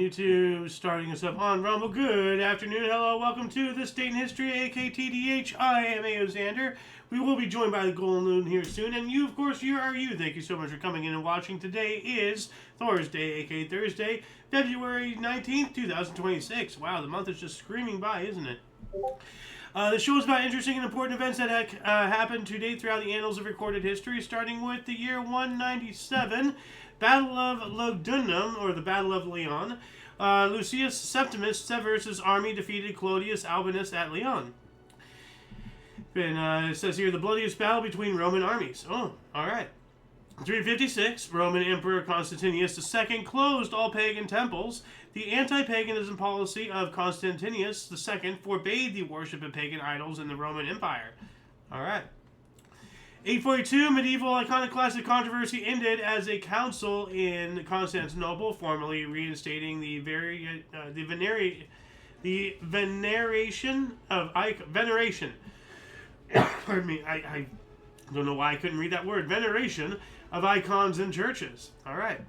YouTube, starting us up on Rumble. Good afternoon, hello, welcome to This Date in History, AKTDH. I am Xander. We will be joined by the Golden Loon here soon, and you, of course, you are you. Thank you so much for coming in and watching. Today is Thursday, aka Thursday, February 19th, 2026. Wow, the month is just screaming by, isn't it? The show is about interesting and important events that happened to date throughout the annals of recorded history, starting with the year 197, Battle of Lugdunum, or the Battle of Leon. Lucius Septimus Severus's army defeated Clodius Albinus at Leon. And it says here, the bloodiest battle between Roman armies. Oh, alright. 356, Roman Emperor Constantinius II closed all pagan temples. The anti-paganism policy of Constantinius II forbade the worship of pagan idols in the Roman Empire. Alright. 842, medieval iconoclastic controversy ended as a council in Constantinople, formally reinstating the veneration of veneration. Pardon me, I don't know why I couldn't read that word. Veneration of icons in churches. All right.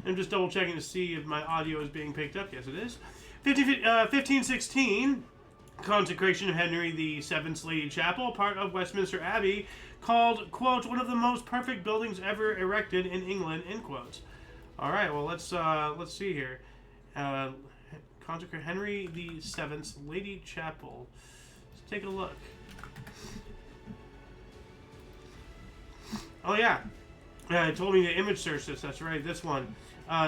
I'm just double checking to see if my audio is being picked up. Yes, it is. 1516, consecration of Henry VII's Lady Chapel, part of Westminster Abbey, called, quote, one of the most perfect buildings ever erected in England, end quote. All right, well, let's see here. Consecrate Henry VII's Lady Chapel. Let's take a look. Oh, yeah. It told me to image search this. That's right, this one.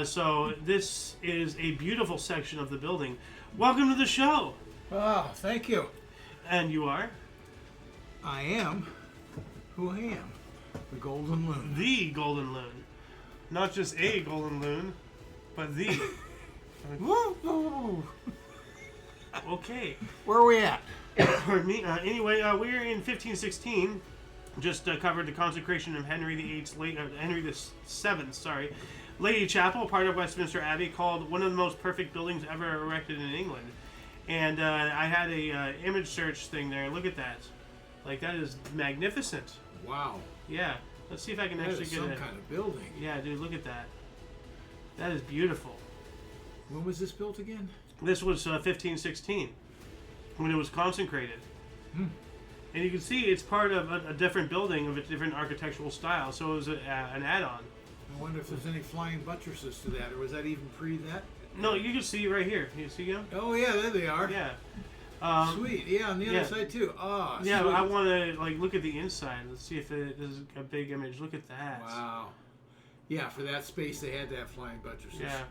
So this is a beautiful section of the building. Welcome to the show. Oh, thank you. And you are? I am who I am. The Golden Loon. The Golden Loon. Not just a Golden Loon, but the. Woo! Okay. Where are we at? Pardon me. Anyway, we're in 1516. Just covered the consecration of Henry VII's Lady Chapel, part of Westminster Abbey, called one of the most perfect buildings ever erected in England. And I had a image search thing there. Look at that. Like, that is magnificent. Wow. Yeah. Let's see if I can actually get some kind of building. Yeah, dude, look at that. That is beautiful. When was this built again? This was 1516, when it was consecrated. And you can see it's part of a different building of a different architectural style, so it was an add-on. I wonder if there's any flying buttresses to that, or was that even pre that? No, you can see right here. You see them? Oh yeah, there they are. Yeah. Sweet. Yeah, on the other side too. Ah, yeah, sweet. I want to look at the inside. Let's see if this is a big image. Look at that. Wow. Yeah, for that space they had to have flying buttresses. Yeah,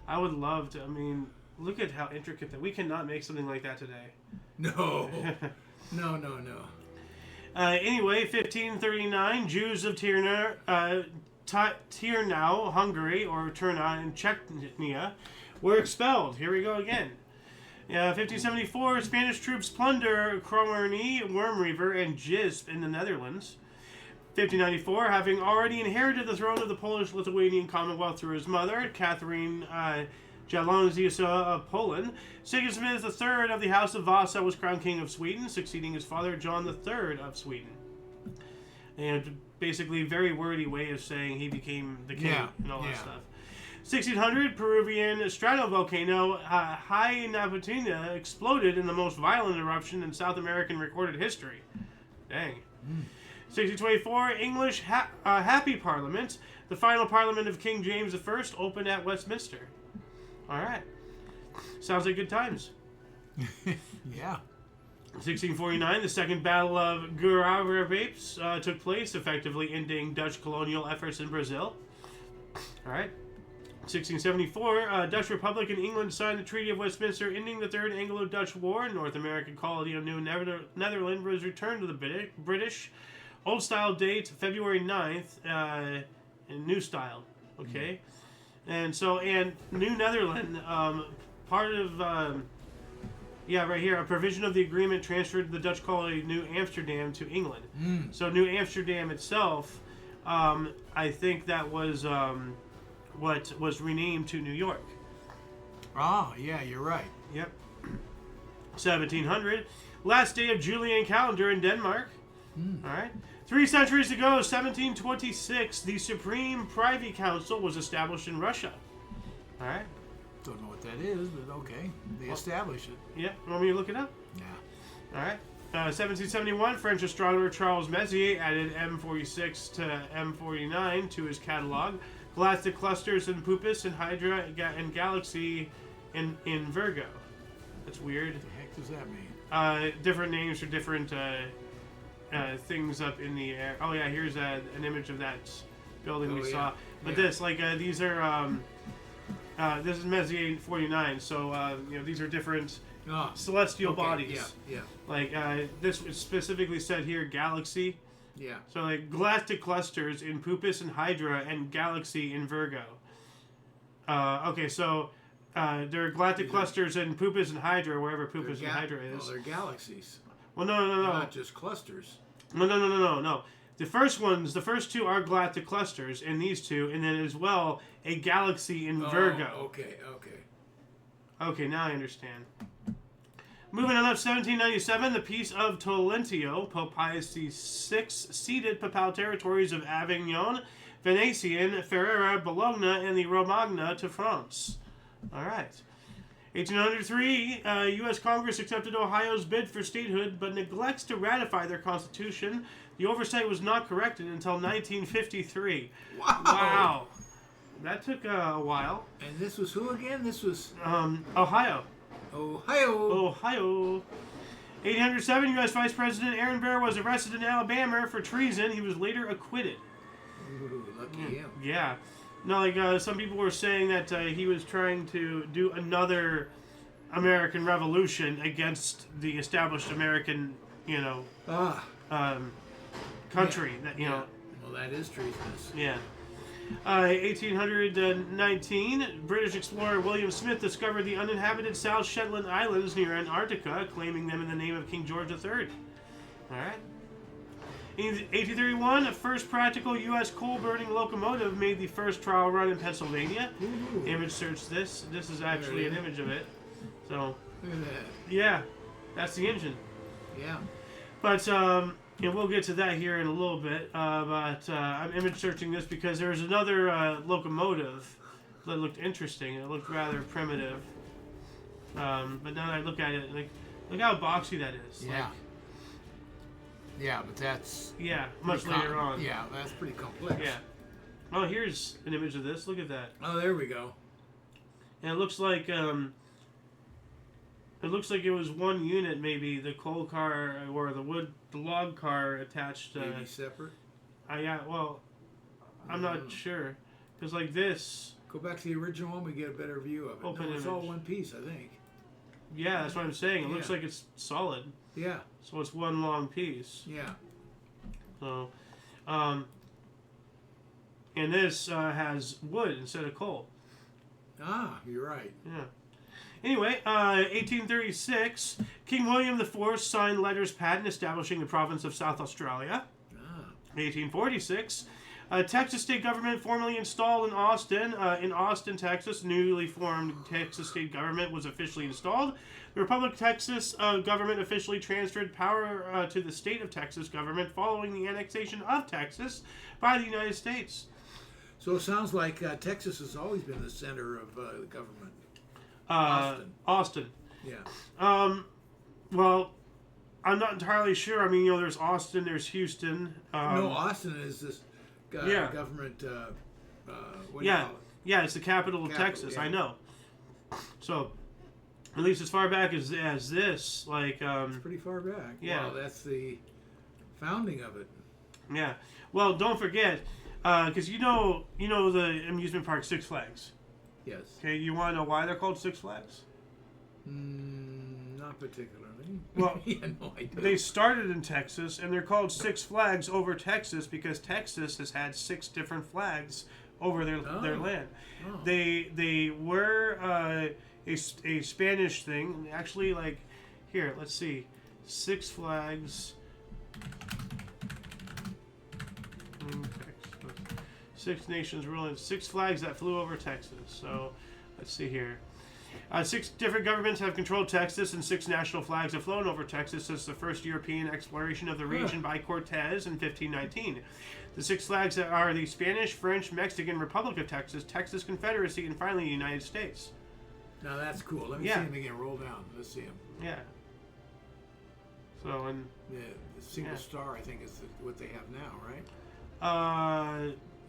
I would love to. I mean, look at how intricate that. We cannot make something like that today. No. No. Anyway, 1539, Jews of Ternau, Hungary, or Ternau in Chechnya, were expelled. Here we go again. 1574, Spanish troops plunder Kromerny, Worm Reaver, and Gisp in the Netherlands. 1594, having already inherited the throne of the Polish-Lithuanian Commonwealth through his mother, Catherine Jagiellonska of Poland, Sigismund III of the House of Vasa was crowned king of Sweden, succeeding his father John III of Sweden. And basically, very wordy way of saying he became the king and all that stuff. 1600, Peruvian stratovolcano Huaynaputina exploded in the most violent eruption in South American recorded history. Dang. 1624, English Happy Parliament, the final parliament of King James I, opened at Westminster. All right. Sounds like good times. Yeah. 1649, the Second Battle of Guararapes took place, effectively ending Dutch colonial efforts in Brazil. All right. 1674, Dutch Republic and England signed the Treaty of Westminster, ending the Third Anglo-Dutch War. North American colony of New Netherland was returned to the British. Old style date, February 9th, new style. Okay. And New Netherland, part of, right here, a provision of the agreement transferred the Dutch colony New Amsterdam to England. So New Amsterdam itself, I think that was what was renamed to New York. Ah, yeah, you're right. Yep. 1700, last day of Julian calendar in Denmark. All right. 3 centuries ago, 1726, the Supreme Privy Council was established in Russia. All right. The that is, but okay. They established it. Yeah, want me to look it up? Yeah. All right. 1771, French astronomer Charles Messier added M46 to M49 to his catalog. Galactic clusters in Puppis and Hydra and Galaxy in Virgo. That's weird. What the heck does that mean? Different names for different things up in the air. Oh yeah, here's an image of that building we saw. But this, these are, this is Messier 49. So these are different celestial bodies. Yeah. Like this specifically said here, galaxy. Yeah. So like galactic clusters in Puppis and Hydra and Galaxy in Virgo. Okay, so there are galactic clusters in Puppis and Hydra, wherever Puppis and Hydra is. Well, they're galaxies. Well, no. Not just clusters. No. The first two are galactic clusters in these two, and then as well a galaxy in Virgo. Okay. Okay, now I understand. Moving on up, 1797, the Peace of Tolentino, Pope Pius VI ceded papal territories of Avignon, Venetian, Ferrara, Bologna, and the Romagna to France. All right. 1803, U.S. Congress accepted Ohio's bid for statehood, but neglects to ratify their constitution. The oversight was not corrected until 1953. Wow. That took a while. And this was who again? This was... Ohio. 1807, U.S. Vice President Aaron Burr was arrested in Alabama for treason. He was later acquitted. Ooh, lucky him. Yeah. No, some people were saying that he was trying to do another American Revolution against the established American, country. That Well, that is treasonous. Yeah. 1819, British explorer William Smith discovered the uninhabited South Shetland Islands near Antarctica, claiming them in the name of King George III. All right. In 1831, a first practical U.S. coal-burning locomotive made the first trial run in Pennsylvania. Ooh. Image search this. This is actually an image of it. So, Look at that. yeah, that's the engine. Yeah. But, we'll get to that here in a little bit. But I'm image searching this because there was another locomotive that looked interesting. It looked rather primitive. But now I look at it, look how boxy that is. Yeah. Yeah, but that's... Yeah, much later on. Yeah, that's pretty complex. Yeah. Oh, here's an image of this. Look at that. Oh, there we go. And it looks like it was one unit, maybe the coal car or the log car attached. Maybe separate. Well, I'm not sure because like this. Go back to the original one. We get a better view of it. Open It's image. all one piece, I think. Yeah, that's what I'm saying. It looks like it's solid. Yeah. So it's one long piece. Yeah. So, and this has wood instead of coal. Ah, you're right. Yeah. Anyway, 1836, King William IV signed letters patent establishing the province of South Australia. 1846, Texas state government formally installed in Austin, Texas. Newly formed Texas state government was officially installed. The Republic of Texas government officially transferred power to the state of Texas government following the annexation of Texas by the United States. So it sounds like Texas has always been the center of the government. Austin. Yeah. Well, I'm not entirely sure. I mean, there's Austin, there's Houston. No, Austin is this government. What do you call it? Yeah, it's the capital of Texas. Yeah. I know. So, at least as far back as this, like. It's pretty far back. Yeah. Well, that's the founding of it. Yeah. Well, don't forget, because you know the amusement park Six Flags. Yes. Okay, you want to know why they're called Six Flags? Not particularly. Well, yeah, no, I do. They started in Texas, and they're called Six Flags over Texas because Texas has had 6 different flags over their land. Oh. They were a Spanish thing. Actually, like, here, let's see. Six Flags. Six nations ruling. 6 flags that flew over Texas. So, let's see here. 6 different governments have controlled Texas, and 6 national flags have flown over Texas since the first European exploration of the region by Cortez in 1519. The 6 flags are the Spanish, French, Mexican Republic of Texas, Texas Confederacy, and finally the United States. Now that's cool. Let me see him again. Roll down. Let's see him. Yeah. So, and... The single star, I think, is what they have now, right?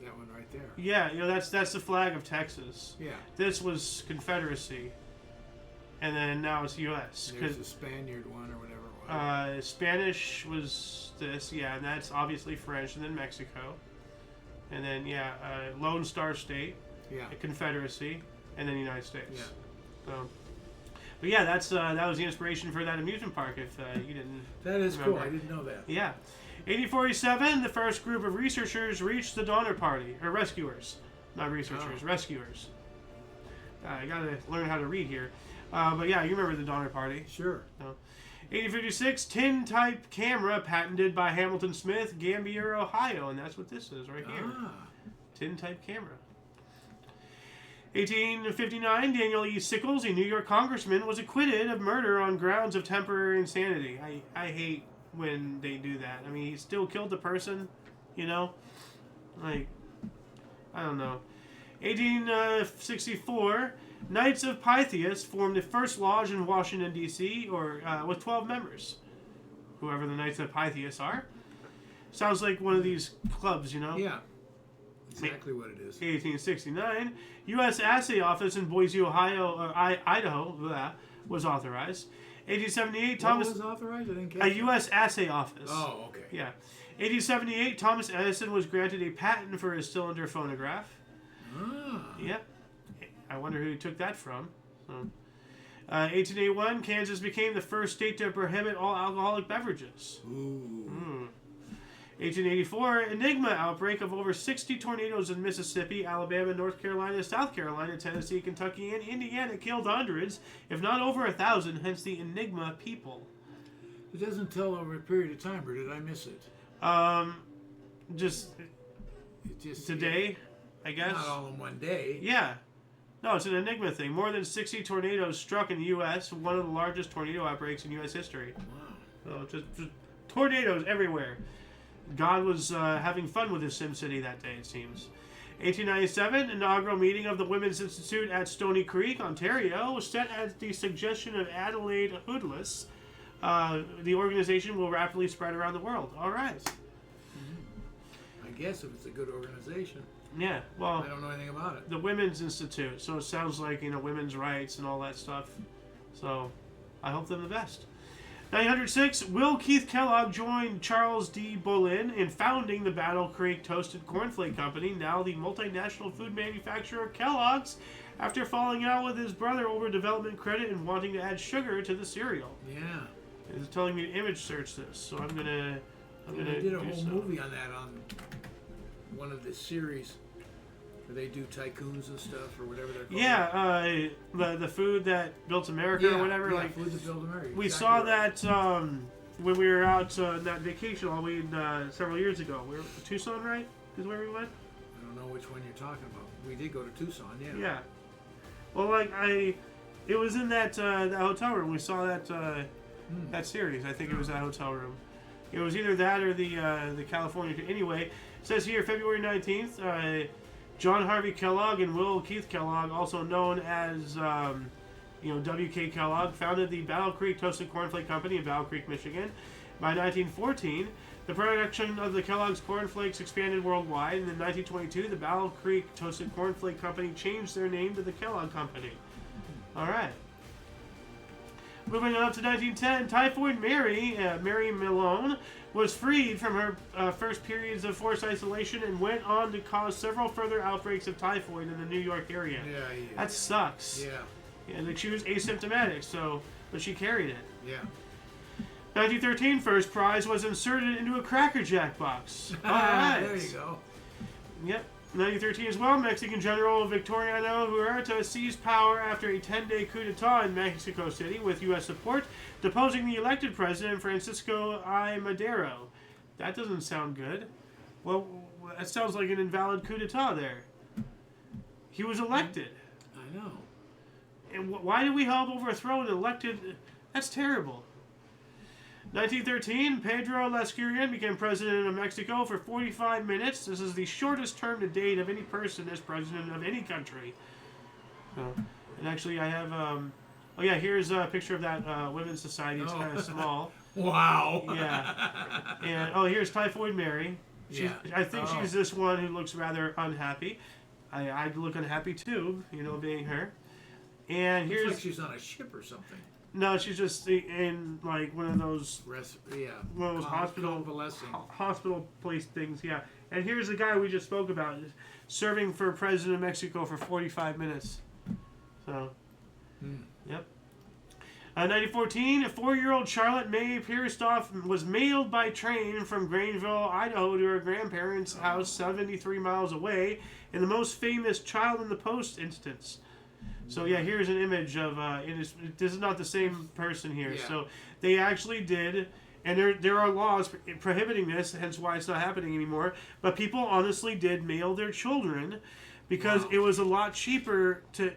That one right there. Yeah, that's the flag of Texas. Yeah. This was Confederacy. And then now it's U.S. There's the Spaniard one or whatever it was. Spanish was this, and that's obviously French, and then Mexico. And then, Lone Star State, Confederacy, and then United States. Yeah. So, but yeah, that was the inspiration for that amusement park, if you didn't That is remember. cool. I didn't know that. Yeah. 1847, the first group of researchers reached the Donner Party, or rescuers. Not researchers, rescuers. I gotta learn how to read here. But yeah, you remember the Donner Party. Sure. 1856, tin-type camera patented by Hamilton Smith, Gambier, Ohio. And that's what this is right here. Tin-type camera. 1859, Daniel E. Sickles, a New York congressman, was acquitted of murder on grounds of temporary insanity. I hate when they do that. I mean, he still killed the person, you know? Like, I don't know. 1864, Knights of Pythias formed the first lodge in Washington, D.C., with 12 members. Whoever the Knights of Pythias are. Sounds like one of these clubs, you know? Yeah. Exactly what it is. 1869, U.S. Assay Office in Boise, Ohio, Idaho, was authorized. 1878, Thomas... What was authorized? I didn't catch A U.S. Assay Office. Oh, okay. Yeah. 1878, Thomas Edison was granted a patent for his cylinder phonograph. Yep. I wonder who he took that from. 1881, Kansas became the first state to prohibit all alcoholic beverages. 1884, Enigma outbreak of over 60 tornadoes in Mississippi, Alabama, North Carolina, South Carolina, Tennessee, Kentucky, and Indiana killed hundreds, if not over 1,000, hence the Enigma people. It doesn't tell over a period of time, or did I miss it? Just today, I guess. Not all in one day. Yeah. No, it's an Enigma thing. More than 60 tornadoes struck in the U.S., one of the largest tornado outbreaks in U.S. history. Wow. So just tornadoes everywhere. God was having fun with his SimCity that day, it seems. 1897, inaugural meeting of the Women's Institute at Stony Creek, Ontario, was set at the suggestion of Adelaide Hoodless. The organization will rapidly spread around the world. All right. I guess if it's a good organization. Yeah, well... I don't know anything about it. The Women's Institute, so it sounds like, women's rights and all that stuff. So, I hope them the best. 1906, Will Keith Kellogg joined Charles D. Bullen in founding the Battle Creek Toasted Cornflake Company, now the multinational food manufacturer Kellogg's, after falling out with his brother over development credit and wanting to add sugar to the cereal. Yeah. It's telling me to image search this, so I'm gonna they did a whole movie on that on one of the series where they do tycoons and stuff or whatever they're called. Yeah, the food that built America or whatever. Yeah, like food that built America. We exactly saw right. that when we were out on that vacation Halloween several years ago. We were Tucson, right? Is where we went. I don't know which one you're talking about. We did go to Tucson, yeah. Yeah. Well, it was in that hotel room. We saw that series. I think it was that hotel room. It was either that or the California. Anyway, it says here February 19th. John Harvey Kellogg and Will Keith Kellogg, also known as W.K. Kellogg, founded the Battle Creek Toasted Cornflake Company in Battle Creek, Michigan. By 1914, the production of the Kellogg's cornflakes expanded worldwide, and in 1922, the Battle Creek Toasted Cornflake Company changed their name to the Kellogg Company. All right. Moving on to 1910, Typhoid Mary, Mary Malone, was freed from her first periods of forced isolation and went on to cause several further outbreaks of typhoid in the New York area. Yeah. That sucks. Yeah. And she was asymptomatic, but she carried it. Yeah. 1913, first prize was inserted into a Cracker Jack box. All right. There you go. Yep. 1913 as well, Mexican General Victoriano Huerta seized power after a 10-day coup d'etat in Mexico City with U.S. support, deposing the elected president Francisco I. Madero. That doesn't sound good. Well, that sounds like an invalid coup d'etat there. He was elected. I know. And why did we help overthrow an elected... That's terrible. 1913, Pedro Lascurian became president of Mexico for 45 minutes. This is the shortest term to date of any person as president of any country. So, and actually, I have. Oh yeah, here's a picture of that women's society. It's kind of small. Wow. Yeah. And oh, here's Typhoid Mary. I think she's this one who looks rather unhappy. I look unhappy too, being her. And Looks here's like she's on a ship or something. no, she's just in like one of those one of those hospital place things. Yeah. And here's the guy we just spoke about, serving for President of Mexico for 45 minutes. So, yep. 1914, a 4-year-old Charlotte May Pierstoff was mailed by train from Greenville, Idaho, to her grandparents' house 73 miles away, in the most famous child in the post instance. So yeah, here's an image of this is not the same person here. Yeah. So they actually did, and there are laws prohibiting this, hence why it's not happening anymore. But people honestly did mail their children, because it was a lot cheaper to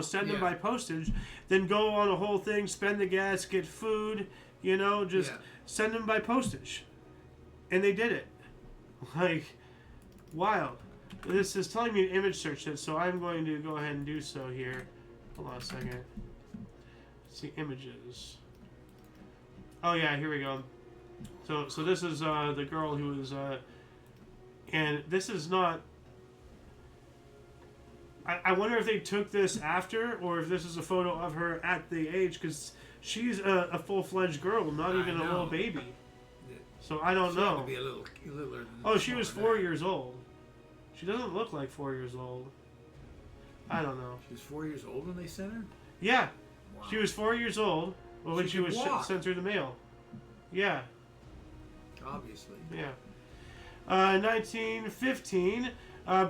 send them by postage than go on a whole thing, spend the gas, get food, send them by postage. And they did it. Like, wild. This is telling me to image search it, so I'm going to go ahead and do so here. Hold on a second. Let's see, images. Oh yeah, here we go. So this is the girl who was, and this is not. I wonder if they took this after, or if this is a photo of her at the age, because she's a full-fledged girl, not even a little baby. So I don't know. Be a little oh, she was 4 years old. She doesn't look like 4 years old. I don't know. She was 4 years old when they sent her? Yeah. Wow. She was 4 years old when she was sent through the mail. Yeah. Obviously. Yeah. 1915,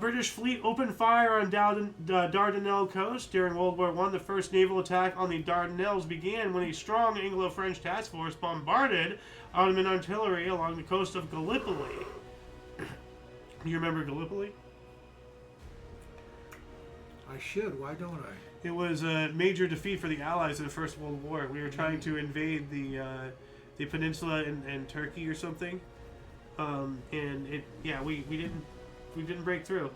British fleet opened fire on Dardanelles coast. During World War I, the first naval attack on the Dardanelles began when a strong Anglo-French task force bombarded Ottoman artillery along the coast of Gallipoli. You remember Gallipoli? I should. Why don't I? It was a major defeat for the Allies in the First World War. We were trying to invade the peninsula in Turkey or something, and we didn't break through.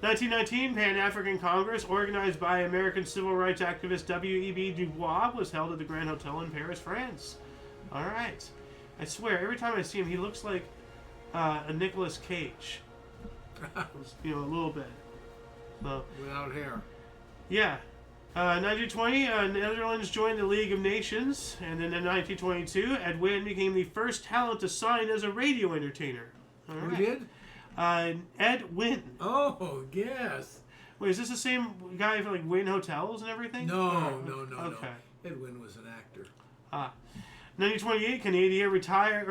1919, Pan-African Congress, organized by American civil rights activist W.E.B. Du Bois, was held at the Grand Hotel in Paris, France. All right. I swear, every time I see him, he looks like a Nicolas Cage. A little bit. So, without hair. Yeah. 1920, Netherlands joined the League of Nations, and then in 1922, Ed Wynn became the first talent to sign as a radio entertainer. Who did? Ed Wynn. Oh, yes. Wait, is this the same guy for like Wynn Hotels and everything? No. Okay. Ed Wynn was an actor. 1928, Canada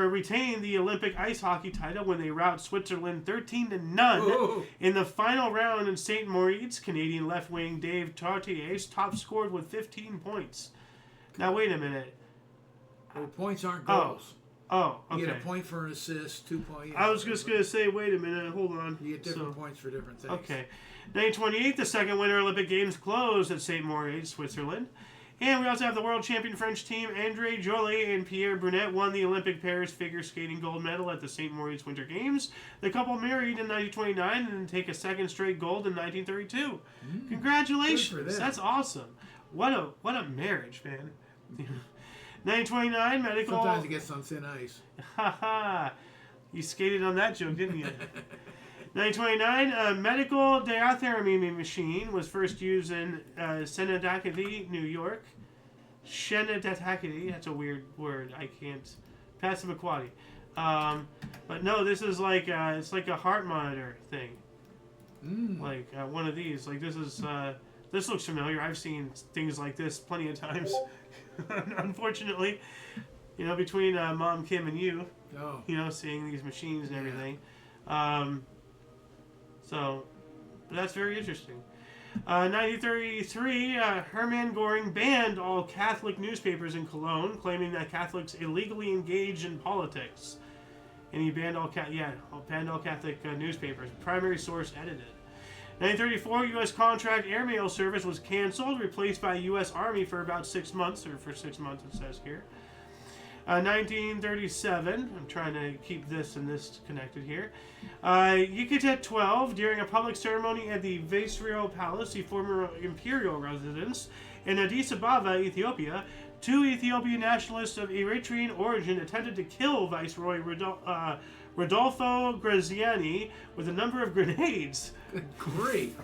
retained the Olympic ice hockey title when they rout Switzerland 13-0 in the final round in St. Moritz. Canadian left wing Dave Todate top scored with 15 points. Now wait a minute. Well, points aren't goals. Oh, okay. You get a point for an assist, 2 points. I was just going to say, wait a minute, hold on. You get different points for different things. Okay. 1928, the second Winter Olympic Games closed at St. Moritz, Switzerland. And we also have the world champion French team. André Joly and Pierre Brunet won the Olympic pairs figure skating gold medal at the St. Moritz Winter Games. The couple married in 1929 and take a second straight gold in 1932. Congratulations. That's awesome. What a marriage, man. 1929, medical... Sometimes it gets on thin ice. Haha. You skated on that joke, didn't you? 1929, a medical diathermy machine was first used in Schenectady, New York. Schenectady, that's a weird word. I can't. Passamaquoddy. But no, this is like it's like a heart monitor thing. Like one of these. Like this is this looks familiar. I've seen things like this plenty of times. Unfortunately, between Mom Kim and you, seeing these machines and everything. So, that's very interesting. 1933, Hermann Göring banned all Catholic newspapers in Cologne, claiming that Catholics illegally engaged in politics. And he banned all Catholic newspapers. Primary source edited. 1934, U.S. contract airmail service was canceled, replaced by U.S. Army for about 6 months, or for 6 months it says here. 1937. I'm trying to keep this and this connected here. Yucatec 12, during a public ceremony at the Viceroyal Palace, the former imperial residence in Addis Ababa, Ethiopia, 2 Ethiopian nationalists of Eritrean origin attempted to kill Viceroy Rodolfo Graziani with a number of grenades. Good grief.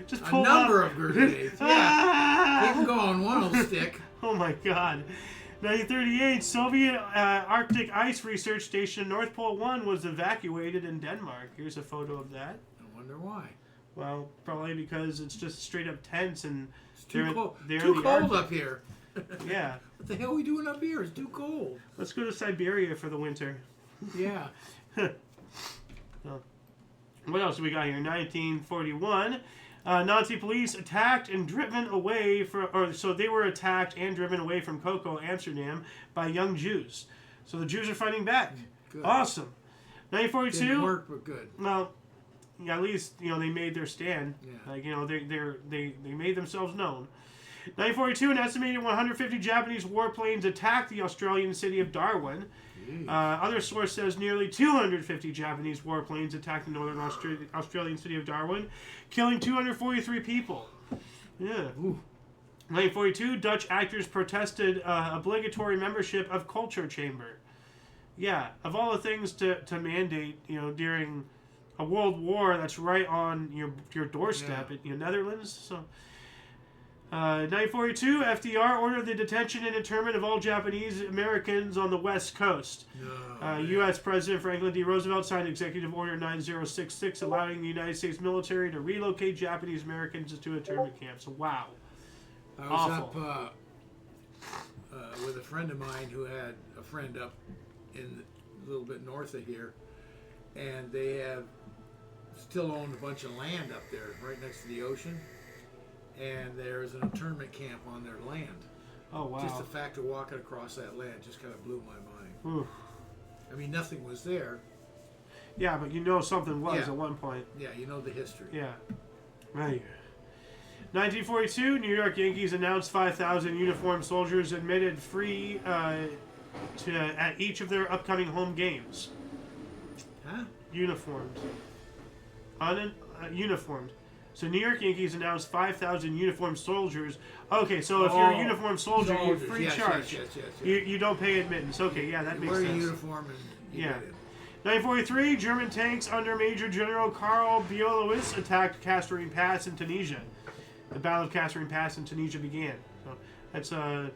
Just a number of grenades. Yeah. Keep going. One will stick. Oh my God. 1938, Soviet Arctic Ice Research Station North Pole 1 was evacuated in Denmark. Here's a photo of that. I wonder why. Well, probably because it's just straight up tense and it's too cold. They're too in the cold Arctic. up here. Yeah. What the hell are we doing up here? It's too cold. Let's go to Siberia for the winter. Yeah. Well, what else do we got here? 1941. Nazi police attacked and driven away so they were attacked and driven away from Koko, Amsterdam, by young Jews. So the Jews are fighting back. Good. Awesome. 1942. Didn't work, but good. Well, yeah, at least they made their stand. Yeah. Like they made themselves known. 1942, an estimated 150 Japanese warplanes attacked the Australian city of Darwin. Other source says nearly 250 Japanese warplanes attacked the northern Australian city of Darwin, killing 243 people. Yeah. Ooh. 1942, Dutch actors protested obligatory membership of culture chamber. Yeah, of all the things to mandate, during a world war that's right on your doorstep in Netherlands. So. 1942, FDR ordered the detention and internment of all Japanese Americans on the West Coast. U.S. President Franklin D. Roosevelt signed Executive Order 9066, allowing the United States military to relocate Japanese Americans to internment camps. Wow. I was up with a friend of mine who had a friend up in a little bit north of here, and they still owned a bunch of land up there right next to the ocean. And there's an internment camp on their land. Oh, wow. Just the fact of walking across that land just kind of blew my mind. Oof. I mean, nothing was there. Yeah, but something was at one point. Yeah, you know the history. Yeah. Right. 1942, New York Yankees announced 5,000 uniformed soldiers admitted free at each of their upcoming home games. Huh? Uniformed. Uniformed. So New York Yankees announced 5,000 uniformed soldiers. Okay, so if you're a uniformed soldier, you're free charge. Yes. You don't pay admittance. Okay, yeah, that makes sense. Wear a uniform and you get it. 1943, German tanks under Major General Karl Beulowitz attacked Kasserine Pass in Tunisia. The Battle of Kasserine Pass in Tunisia began. So that's a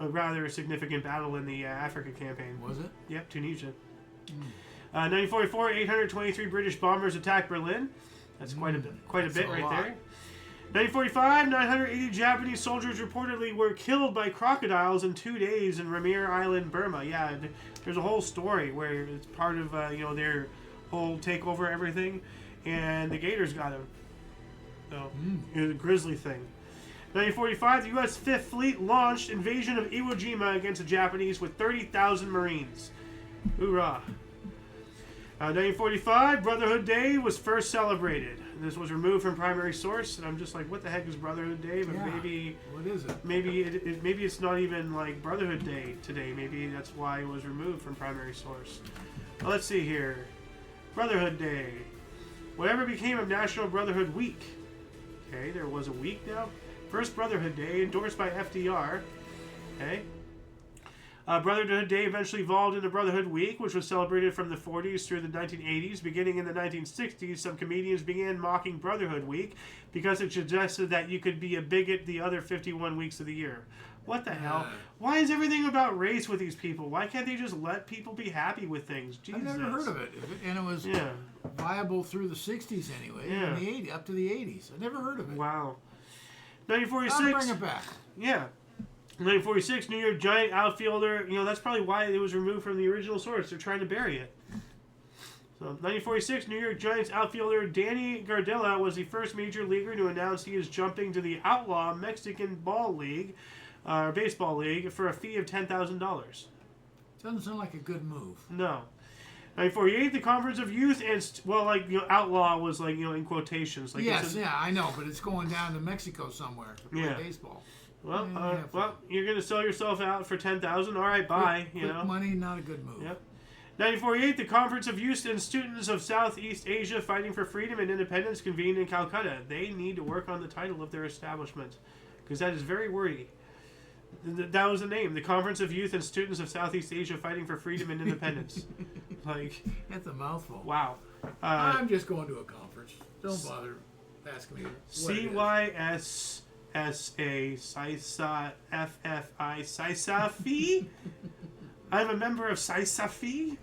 rather significant battle in the Africa campaign. Was it? Yep, Tunisia. 1944, 823 British bombers attacked Berlin. That's quite a bit right there. 1945, 980 Japanese soldiers reportedly were killed by crocodiles in 2 days in Ramir Island, Burma. Yeah, there's a whole story where it's part of their whole takeover everything, and the gators got him. So it was a grisly thing. 1945, the U.S. Fifth Fleet launched invasion of Iwo Jima against the Japanese with 30,000 Marines. Hoorah! 1945, Brotherhood Day was first celebrated. This was removed from primary source, and I'm just like, what the heck is Brotherhood Day? But maybe what is it? Maybe it's not even like Brotherhood Day today. Maybe that's why it was removed from primary source. Well, let's see here. Brotherhood Day. Whatever became of National Brotherhood Week. Okay, there was a week now. First Brotherhood Day, endorsed by FDR. Okay. Brotherhood Day eventually evolved into Brotherhood Week, which was celebrated from the 40s through the 1980s. Beginning in the 1960s, some comedians began mocking Brotherhood Week because it suggested that you could be a bigot the other 51 weeks of the year. What the hell? Why is everything about race with these people? Why can't they just let people be happy with things? Jesus. I've never heard of it. And it was viable through the 60s anyway. Yeah. In the 80s, up to the 80s. I never heard of it. Wow. 1946. I'll bring it back. Yeah. 1946, New York Giant outfielder. That's probably why it was removed from the original source. They're trying to bury it. So, 1946, New York Giants outfielder Danny Gardella was the first major leaguer to announce he is jumping to the outlaw Mexican Baseball League for a fee of $10,000. Doesn't sound like a good move. No. 1948, the Conference of Youth and outlaw was in quotations. Yes, I know, but it's going down to Mexico somewhere to play baseball. Well, have well, you're gonna sell yourself out for 10,000. All right, bye. Quick money, not a good move. Yep. 1948, the Conference of Youth and Students of Southeast Asia Fighting for Freedom and Independence convened in Calcutta. They need to work on the title of their establishment, because that is very wordy. That was the name, the Conference of Youth and Students of Southeast Asia Fighting for Freedom and Independence. Like, that's a mouthful. Wow. I'm just going to a conference. Don't bother asking me what CYSSA FFI SISAFI. I'm a member of SISAFI.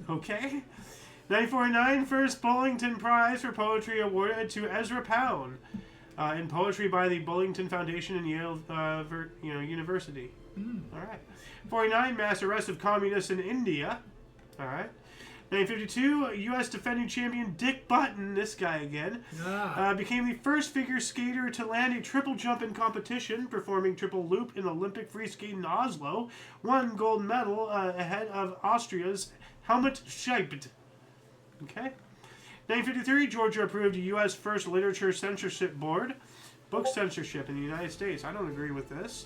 Okay. 1949, first Bullington Prize for Poetry awarded to Ezra Pound in poetry by the Bullington Foundation and Yale University. All right. 49, mass arrest of communists in India. All right. 1952, U.S. defending champion Dick Button, this guy again, became the first figure skater to land a triple jump in competition, performing triple loop in Olympic free skate in Oslo. Won gold medal ahead of Austria's Helmut Scheibt. Okay. 1953, Georgia approved a U.S. first literature censorship board. Book censorship in the United States. I don't agree with this.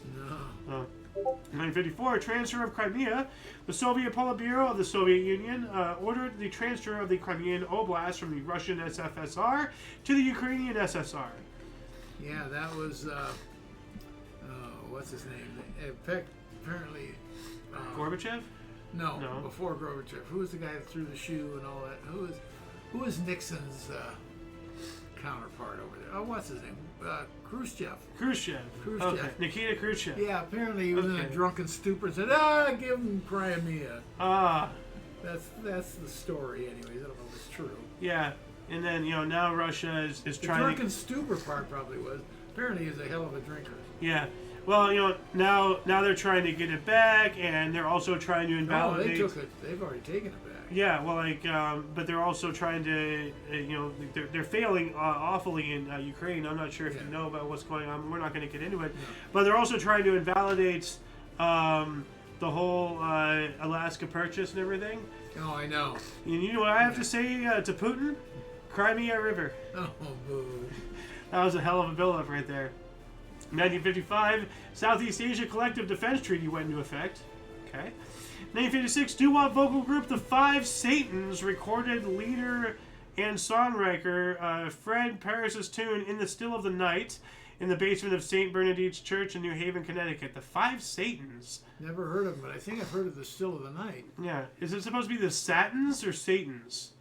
No. 1954, transfer of Crimea. The Soviet Politburo of the Soviet Union ordered the transfer of the Crimean Oblast from the Russian SFSR to the Ukrainian SSR. Yeah, that was, what's his name? In fact, apparently... Gorbachev? No, before Gorbachev. Who was the guy that threw the shoe and all that? Who was Nixon's counterpart over there? Oh, what's his name? Khrushchev. Khrushchev. Okay. Nikita Khrushchev. Yeah, apparently he was in a drunken stupor and said, give him Crimea. That's the story anyways. I don't know if it's true. Yeah, and then, now Russia is trying the drunken stupor part probably was. Apparently he's a hell of a drinker. Yeah. Well, now they're trying to get it back, and they're also trying to invalidate... No, they took it. They've already taken it back. Yeah, well, but they're also trying to, they're failing awfully in Ukraine. I'm not sure if you know about what's going on. We're not going to get into it. No. But they're also trying to invalidate the whole Alaska Purchase and everything. Oh, I know. And you know what I have to say to Putin? Crimea River. Oh, boo. That was a hell of a buildup right there. 1955, Southeast Asia Collective Defense Treaty went into effect. Okay. 1956, doo-wop vocal group The Five Satans recorded leader and songwriter Fred Parris's tune In the Still of the Night in the basement of St. Bernadette's Church in New Haven, Connecticut. The Five Satans. Never heard of them, but I think I've heard of The Still of the Night. Yeah. Is it supposed to be the Satins or Satans?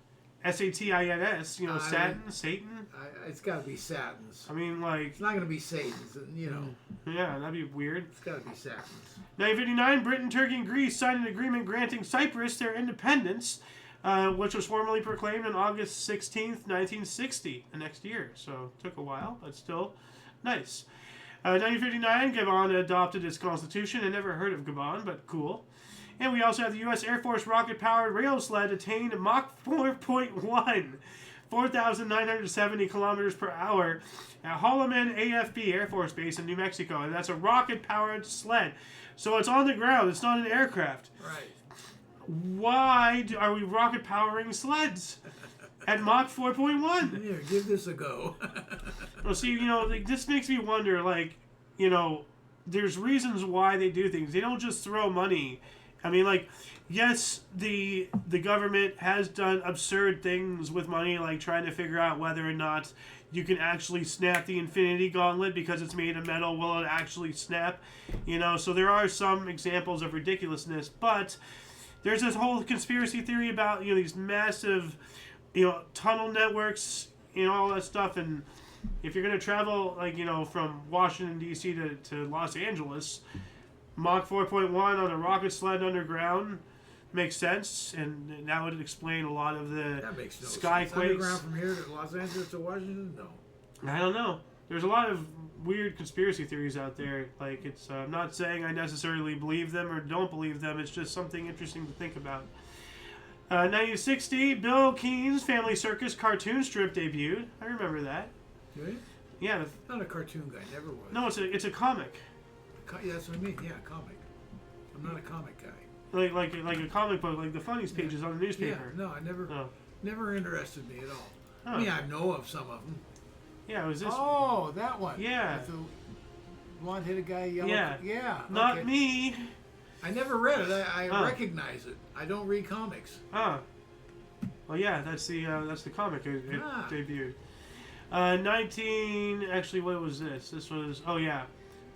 S-A-T-I-N-S, Satin, Satan? It's got to be Satins. I mean, like... It's not going to be Satans, Yeah, that'd be weird. It's got to be Satins. 1959, Britain, Turkey, and Greece signed an agreement granting Cyprus their independence, which was formally proclaimed on August 16th, 1960, the next year. So, it took a while, but still nice. 1959, Gabon adopted its constitution. I never heard of Gabon, but cool. And we also have the U.S. Air Force rocket-powered rail sled attained Mach 4.1, 4,970 kilometers per hour at Holloman AFB Air Force Base in New Mexico. And that's a rocket-powered sled. So it's on the ground. It's not an aircraft. Right. Why are we rocket-powering sleds at Mach 4.1? Here, give this a go. Well, see, this makes me wonder, there's reasons why they do things. They don't just throw money. I mean, yes, the government has done absurd things with money, like trying to figure out whether or not you can actually snap the Infinity Gauntlet because it's made of metal. Will it actually snap? So there are some examples of ridiculousness, but there's this whole conspiracy theory about, these massive, tunnel networks, all that stuff. And if you're going to travel, from Washington, D.C. to Los Angeles... Mach 4.1 on a rocket sled underground makes sense, and that would explain a lot of the skyquakes. Underground from here to Los Angeles to Washington? No. I don't know. There's a lot of weird conspiracy theories out there. I'm not saying I necessarily believe them or don't believe them. It's just something interesting to think about. 1960, Bill Keene's Family Circus cartoon strip debuted. I remember that. Really? Yeah. Not a cartoon guy. Never was. No, it's a comic. Yeah, that's what I mean. Yeah, comic. I'm not a comic guy. Like a comic book, like the funnies pages on the newspaper. Yeah, no, I never. Oh. Never interested me at all. Oh. I mean, I know of some of them. Yeah, it was this. Oh, that one. Yeah. blonde-headed guy, yellow. Yeah. Yeah. Not okay. me. I never read it. I recognize it. I don't read comics. Ah. Well, yeah, that's the comic it debuted. 19. Actually, what was this? This was. Oh yeah.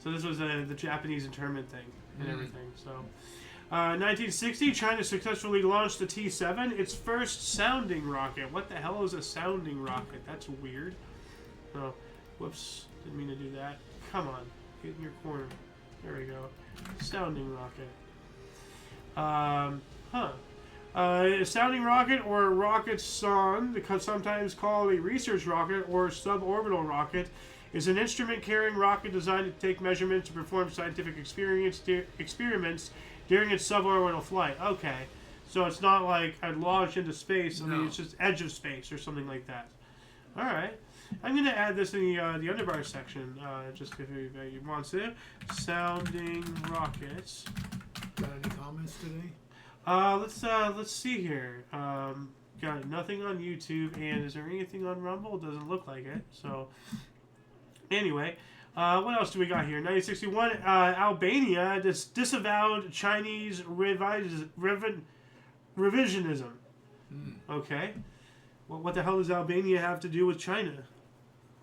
So this was the Japanese internment thing and everything. So. 1960, China successfully launched the T-7, its first sounding rocket. What the hell is a sounding rocket? That's weird. Oh, whoops. Didn't mean to do that. Come on. Get in your corner. There we go. Sounding rocket. A sounding rocket or rocket sonde, sometimes called a research rocket or suborbital rocket, is an instrument-carrying rocket designed to take measurements to perform scientific experiments during its suborbital flight. Okay. So it's not like I'd launch into space. I mean, it's just edge of space or something like that. All right. I'm going to add this in the underbar section, just if anybody wants it. Sounding rockets. Got any comments today? Let's see here. Got nothing on YouTube, and is there anything on Rumble? It doesn't look like it. So, anyway, what else do we got here? 1961, Albania disavowed Chinese revisionism. Okay. Well, what the hell does Albania have to do with China?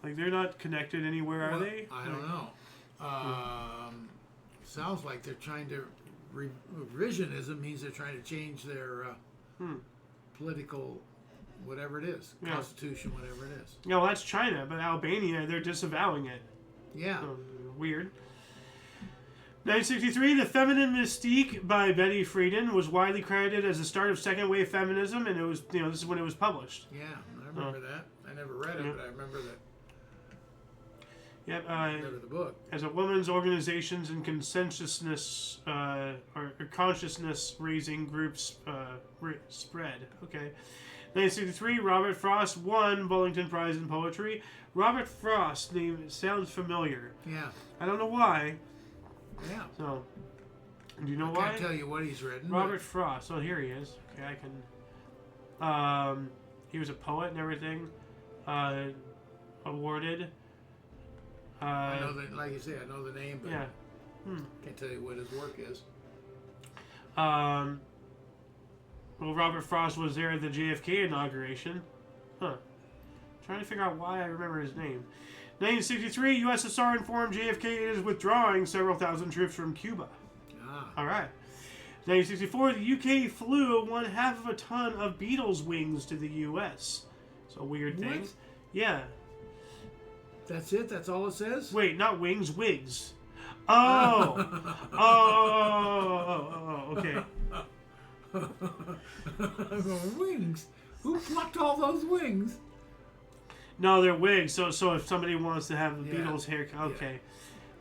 Like, they're not connected anywhere, are they? I don't know. Sounds like they're trying to... revisionism means they're trying to change their political... whatever it is. Constitution, whatever it is. No, well, that's China, but Albania, they're disavowing it. Yeah. So, weird. 1963, The Feminine Mystique by Betty Friedan was widely credited as the start of second wave feminism, and it was, this is when it was published. Yeah, I remember that. I never read it, but I remember that. Yep. I remember the book. As a women's organizations and consciousness raising groups spread. Okay. 1963, Robert Frost won Bullington Prize in Poetry. Robert Frost name sounds familiar. Yeah. I don't know why. Yeah. So, do you know I why? can't tell you what he's written. Robert Frost. Oh, here he is. Okay, I can. He was a poet and everything. Awarded. I know that, like you say, I know the name, but yeah. Can't tell you what his work is. Well, Robert Frost was there at the JFK inauguration. Trying to figure out why I remember his name. 1963, USSR informed JFK it is withdrawing several thousand troops from Cuba. All right. 1964, the UK flew 1/2 of a ton of Beatles wings to the US. So weird thing. What? Yeah. That's it? That's all it says? Wait, not wings, wigs. Oh. Okay. Wings? Who plucked all those wings? No, they're wigs. So if somebody wants to have the Yeah. Beatles haircut, okay. Yeah.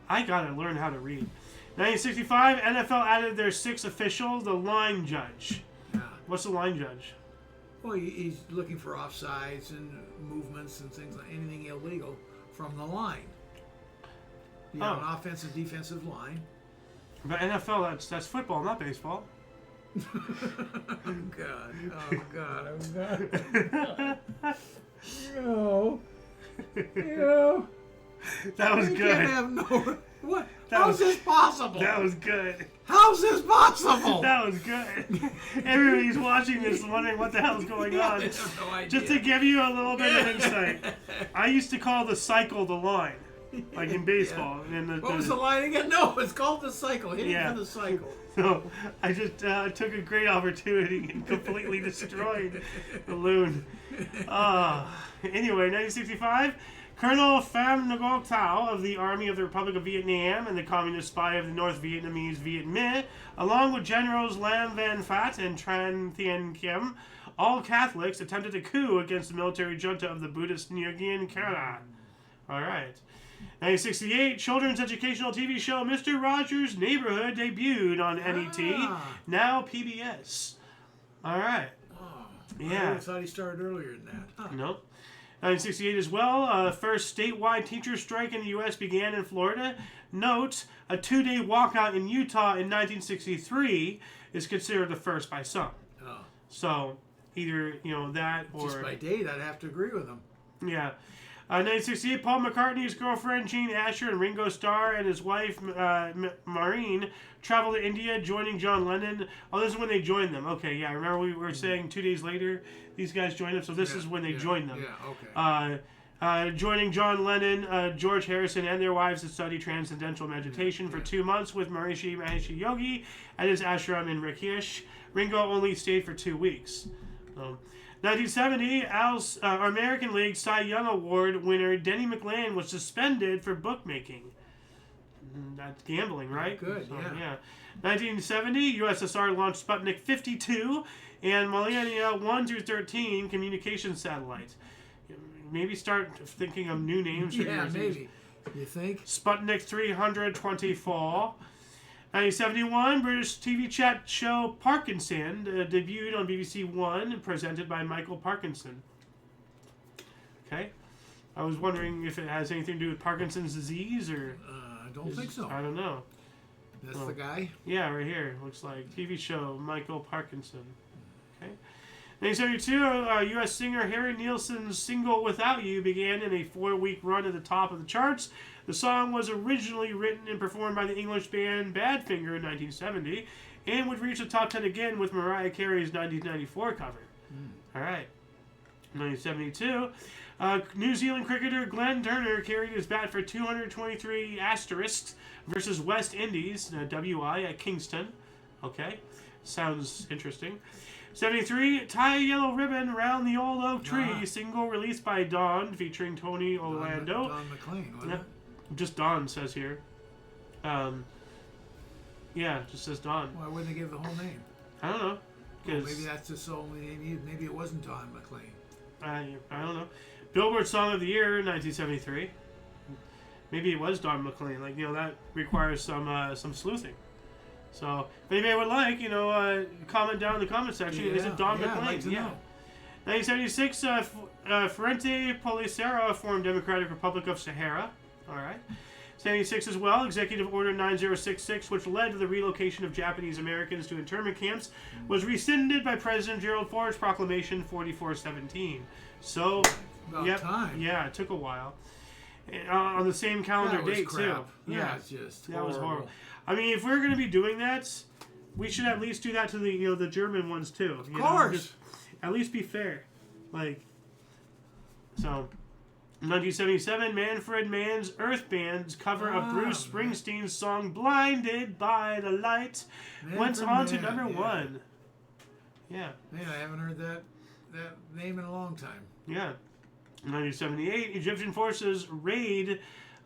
I gotta learn how to read. 1965, NFL added their 6th official, the line judge. Yeah. What's the line judge? Well, he's looking for offsides and movements and things like anything illegal from the line. You have an offensive, defensive line. But NFL, that's football, not baseball. Oh God! Oh God! Oh God! No. No. That was good. Can't have no. What? How's this possible? That was good. How's this possible? That was good. Everybody's watching this wondering what the hell's going on. I have no idea. Just to give you a little bit of insight, I used to call the cycle the line, like in baseball. Yeah. And What was the line again? No, it's called the cycle. Hitting for the cycle. So I just took a great opportunity and completely destroyed the loon. Anyway, 1965, Colonel Pham Ngoc Thao of the Army of the Republic of Vietnam and the Communist spy of the North Vietnamese Viet Minh, along with Generals Lam Van Phat and Tran Thien Kiem, all Catholics, attempted a coup against the military junta of the Buddhist Nguyen Kara. All right. 1968, children's educational TV show Mr. Rogers' Neighborhood debuted on NET, now PBS. All right. Yeah. I thought he started earlier than that. Nope. 1968 as well, first statewide teacher strike in the U.S. began in Florida. Note, a 2-day walkout in Utah in 1963 is considered the first by some. So, either, that or... Just by date, I'd have to agree with him. Yeah. 1968, Paul McCartney's girlfriend Jean Asher and Ringo Starr and his wife Maureen traveled to India, joining John Lennon. Oh, this is when they joined them. Okay, yeah. Remember we were saying 2 days later these guys joined them, so this is when they joined them. Yeah, okay. Joining John Lennon, George Harrison, and their wives to study transcendental meditation for 2 months with Maharishi Mahesh Yogi at his ashram in Rishikesh. Ringo only stayed for 2 weeks. 1970, American League Cy Young Award winner Denny McLain was suspended for bookmaking. That's gambling, right? Good, so, yeah. 1970, USSR launched Sputnik 52 and Millennia 1 through 13 communication satellites. Maybe start thinking of new names. Yeah, maybe. You think? Sputnik 324. 1971, British TV chat show Parkinson debuted on BBC One, presented by Michael Parkinson. Okay. I was wondering if it has anything to do with Parkinson's disease or... I don't think so. I don't know. That's the guy? Yeah, right here. Looks like TV show Michael Parkinson. Okay. 1972, U.S. singer Harry Nilsson's single Without You began in a 4-week run at the top of the charts. The song was originally written and performed by the English band Badfinger in 1970 and would reach the top 10 again with Mariah Carey's 1994 cover. All right. 1972, New Zealand cricketer Glenn Turner carried his bat for 223 asterisks versus West Indies, WI, at Kingston. Okay. Sounds interesting. 73, Tie a Yellow Ribbon Round the Old Oak Tree, single released by Dawn, featuring Tony Orlando. Don McLean, wasn't it? Just Dawn says here. Yeah, just says Dawn. Why wouldn't they give the whole name? I don't know. Well, maybe that's just the only name. Maybe it wasn't Don McLean. I don't know. Billboard Song of the Year, 1973. Maybe it was Don McLean. Like, that requires some sleuthing. So, if anybody would like, comment down in the comment section. Is it Don McLean? I'd like to know. 1976, Frente Polisario formed Democratic Republic of Sahara. All right. 76 as well, Executive Order 9066, which led to the relocation of Japanese Americans to internment camps, was rescinded by President Gerald Ford's proclamation 4417. So, About time. Yeah, it took a while. On the same calendar date, crap. too. Yeah, it's just that was horrible. I mean, if we're going to be doing that, we should at least do that to the the German ones too. Of course. Just at least be fair. So, 1977, Manfred Mann's Earth Band's cover of Bruce Springsteen's song "Blinded by the Light" went on to number 1. Yeah. Man, I haven't heard that name in a long time. Yeah. 1978, Egyptian forces raid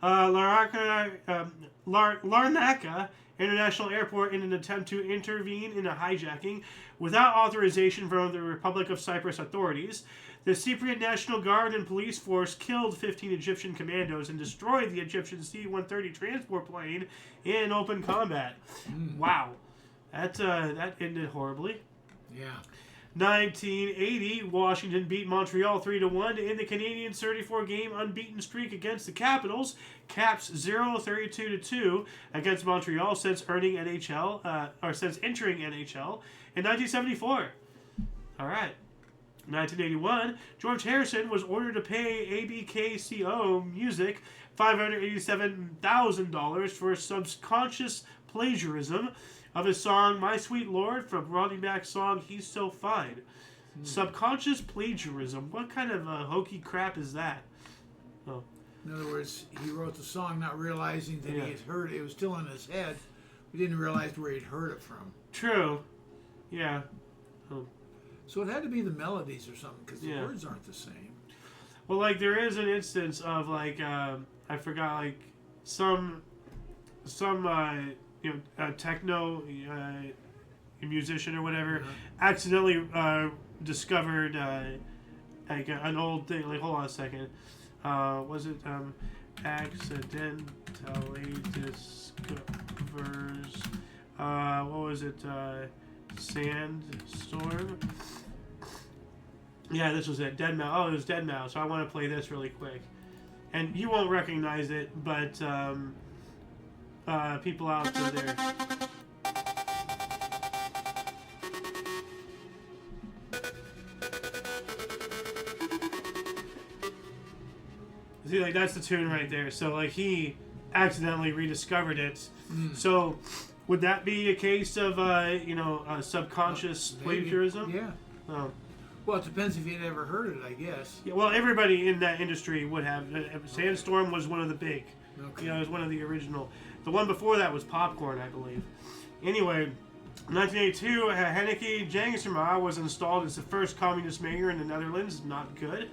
Larnaca International Airport in an attempt to intervene in a hijacking without authorization from the Republic of Cyprus authorities. The Cypriot National Guard and police force killed 15 Egyptian commandos and destroyed the Egyptian C-130 transport plane in open combat. Wow. That ended horribly. Yeah. 1980, Washington beat Montreal 3-1 to end the Canadiens' 34-game unbeaten streak against the Capitals. Caps 0-32-2 against Montreal since entering NHL in 1974. All right. 1981, George Harrison was ordered to pay ABKCO Music $587,000 for subconscious plagiarism of his song My Sweet Lord from Rodney Mack's song He's So Fine. Subconscious plagiarism. What kind of hokey crap is that? Oh. In other words, he wrote the song not realizing that he had heard it. It was still in his head. He didn't realize where he'd heard it from. True. Yeah. Oh. So it had to be the melodies or something because the words aren't the same. Well, there is an instance of I forgot some techno musician or whatever accidentally discovered an old thing. Hold on a second. Was it accidentally discovers? What was it? Sandstorm. Yeah, this was it. Dead Mouse. Oh, it was Dead Mouse. So I want to play this really quick, and you won't recognize it, but people out there. See, like, that's the tune right there. So, like, he accidentally rediscovered it. So, would that be a case of, subconscious plagiarism? Yeah. Oh. Well, it depends if you'd ever heard it, I guess. Yeah, well, everybody in that industry would have. Sandstorm was one of the big. Okay. It was one of the original. The one before that was Popcorn, I believe. Anyway, 1982, Henneke Jagersma was installed as the first communist mayor in the Netherlands. Not good.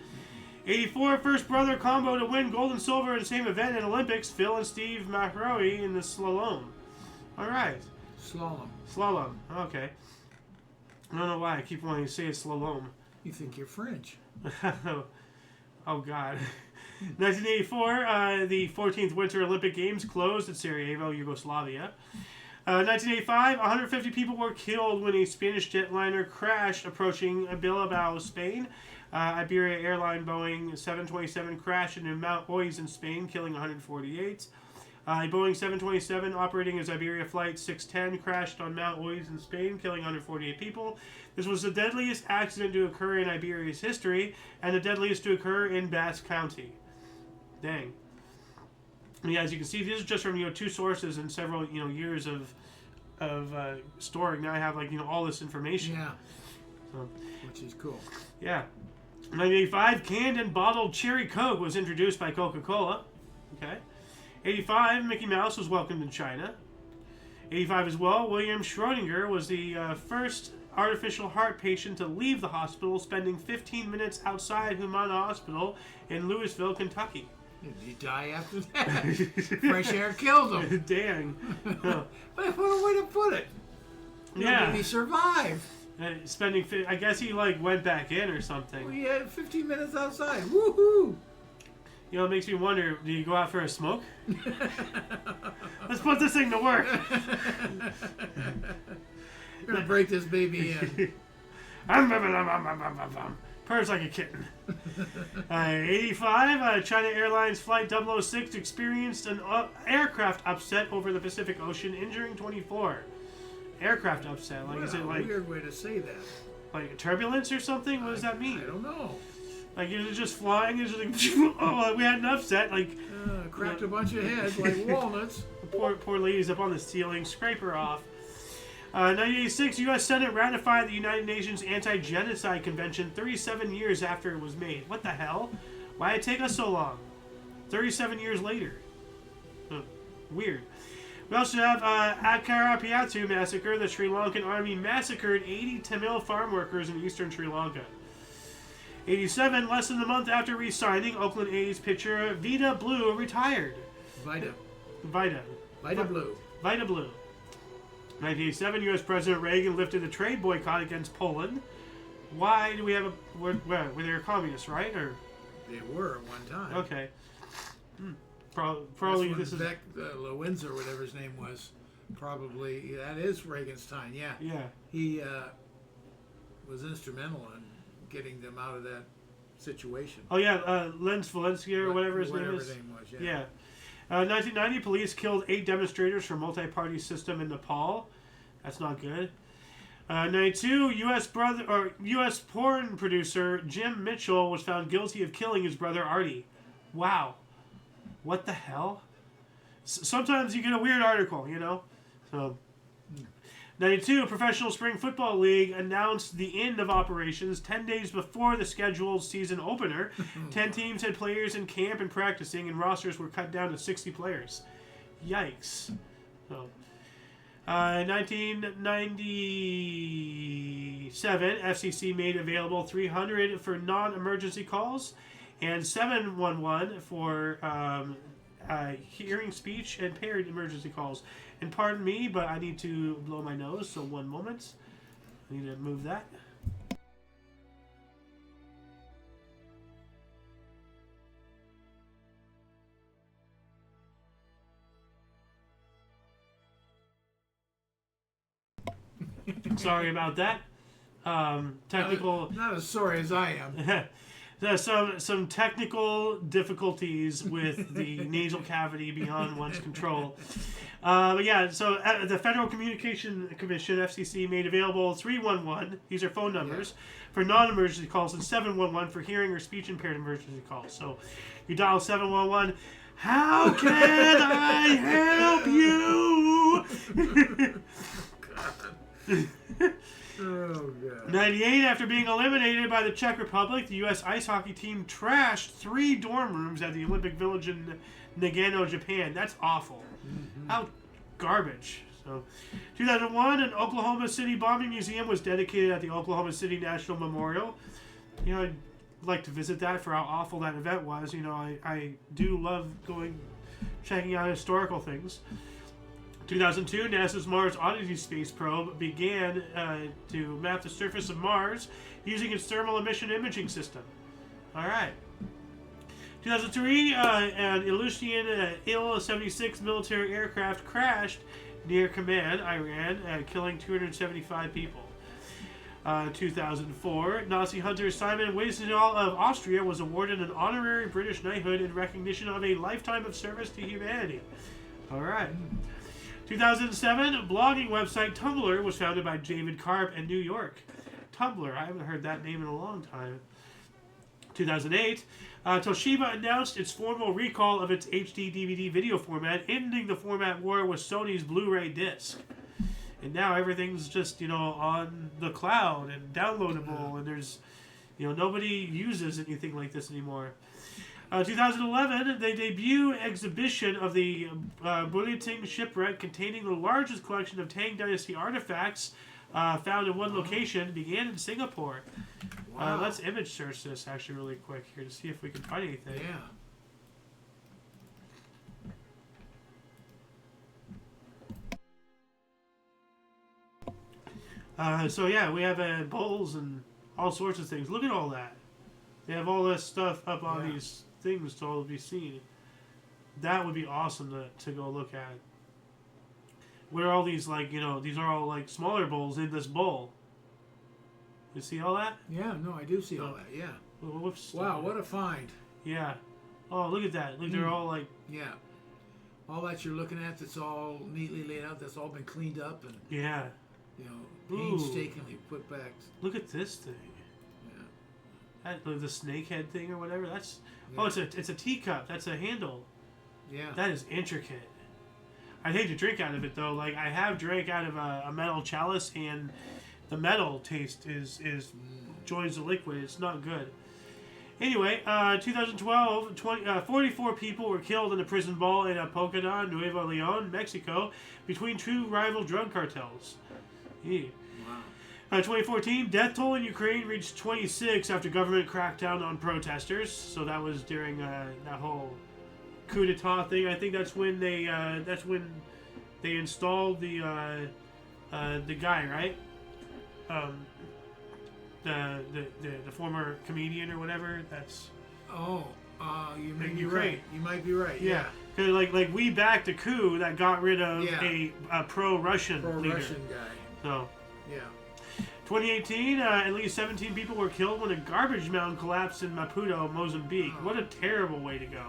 84, first brother combo to win gold and silver in the same event in Olympics. Phil and Steve McRory in the slalom. All right. Slalom. Okay. I don't know why I keep wanting to say it's slalom. You think you're French. Oh, God. 1984, the 14th Winter Olympic Games closed at Sarajevo, Yugoslavia. 1985, 150 people were killed when a Spanish jetliner crashed approaching Bilbao, Spain. Iberia Airline Boeing 727 crashed into Mount Oise in Spain, killing 148. A Boeing 727 operating as Iberia Flight 610 crashed on Mount Oise in Spain, killing 148 people. This was the deadliest accident to occur in Iberia's history, and the deadliest to occur in Basque County. Dang. Yeah, as you can see, these are just from two sources and several years of storing. Now I have all this information. Yeah. So, which is cool. Yeah. 1985, canned and bottled cherry Coke was introduced by Coca-Cola. Okay. 85, Mickey Mouse was welcomed in China. 85 as well, William Schrödinger was the first artificial heart patient to leave the hospital, spending 15 minutes outside Humana Hospital in Louisville, Kentucky. Did he die after that? Fresh air killed him. Dang. But what a way to put it. Yeah. Did he survive? I guess he went back in or something. Well, he had 15 minutes outside. Woohoo! It makes me wonder, do you go out for a smoke? Let's put this thing to work. We're going to break this baby in. Purrs like a kitten. 85, China Airlines Flight 006 experienced an aircraft upset over the Pacific Ocean, injuring 24. Aircraft upset? Is it weird way to say that. Like turbulence or something? What does that mean? I don't know. Is it just flying? Is it we had an upset? Cracked a bunch of heads like walnuts. Poor lady's up on the ceiling. Scrape her off. 1986, U.S. Senate ratified the United Nations Anti-Genocide Convention 37 years after it was made. What the hell? Why did it take us so long? 37 years later. Weird. We also have Akarapiatu massacre. The Sri Lankan army massacred 80 Tamil farm workers in eastern Sri Lanka. 87, less than a month after re-signing, Oakland A's pitcher Vida Blue retired. Vida Blue. Vida Blue. 1987, U.S. President Reagan lifted the trade boycott against Poland. Why do we have were they communists, right? Or they were at one time. Okay. Probably this is Beck Lewins or whatever his name was. Probably that is Reagan's time. Yeah. Yeah. He was instrumental in getting them out of that situation. Oh yeah, Lenz Valencia or whatever his name is. Whatever his name was. Yeah. 1990, police killed 8 demonstrators for multi-party system in Nepal. That's not good. 92, U.S. porn producer Jim Mitchell was found guilty of killing his brother Artie. Wow. What the hell? Sometimes you get a weird article, So, 92, Professional Spring Football League announced the end of operations 10 days before the scheduled season opener. 10 teams had players in camp and practicing, and rosters were cut down to 60 players. Yikes. So, 1997, FCC made available 300 for non-emergency calls and 711 for hearing, speech, and paired emergency calls. And pardon me, but I need to blow my nose, so one moment. I need to move that. Sorry about that. Technical. Not as sorry as I am. some technical difficulties with the nasal cavity beyond one's control. But yeah, so the Federal Communication Commission, FCC, made available 311. These are phone numbers for non-emergency calls, and 711 for hearing or speech impaired emergency calls. So you dial 711. How can I help you? Oh, God. 98, after being eliminated by the Czech Republic, the U.S. ice hockey team trashed 3 dorm rooms at the Olympic Village in Nagano, Japan. That's awful. Mm-hmm. How garbage. So, 2001, an Oklahoma City bombing museum was dedicated at the Oklahoma City National Memorial. You know, I'd like to visit that for how awful that event was. You know, I do love checking out historical things. 2002, NASA's Mars Odyssey space probe began to map the surface of Mars using its thermal emission imaging system. All right. 2003, an Ilyushin Il-76 military aircraft crashed near Kaman, Iran, killing 275 people. 2004, Nazi hunter Simon Wiesenthal of Austria was awarded an honorary British knighthood in recognition of a lifetime of service to humanity. All right. 2007, blogging website Tumblr was founded by David Karp in New York. Tumblr, I haven't heard that name in a long time. 2008, Toshiba announced its formal recall of its HD DVD video format, ending the format war with Sony's Blu-ray disc. And now everything's just, on the cloud and downloadable, and there's, nobody uses anything like this anymore. 2011, the debut exhibition of the Buliting shipwreck, containing the largest collection of Tang Dynasty artifacts found in one location, began in Singapore. Wow. Let's image search this actually really quick here to see if we can find anything. Yeah. So yeah, we have bowls and all sorts of things. Look at all that. They have all this stuff up on these things to all be seen. That would be awesome to go look at. What are all these these are all like smaller bowls in this bowl. You see all that? Yeah, no, I do see all that, yeah. Whoops. Wow, what a find. Yeah. Oh, look at that. Look, they're all like... Yeah. All that you're looking at that's all neatly laid out, that's all been cleaned up and... Yeah. Painstakingly put back. Look at this thing. Yeah. The snake head thing or whatever, that's... Yeah. Oh, it's a teacup. That's a handle. Yeah. That is intricate. I'd hate to drink out of it, though. Like, I have drank out of a metal chalice, and the metal taste is joins the liquid. It's not good. Anyway, 2012, 44 people were killed in a prison ball in Apocada, Nuevo Leon, Mexico, between two rival drug cartels. Yeah. Wow. 2014, death toll in Ukraine reached 26 after government cracked down on protesters. So that was during that whole coup d'etat thing. I think that's when they installed the guy, right? The former comedian or whatever. That's you may be right. You might be right. Yeah. Cause like we backed a coup that got rid of a pro-Russian leader. Guy. So. Yeah. 2018, at least 17 people were killed when a garbage mound collapsed in Maputo, Mozambique. Oh. What a terrible way to go.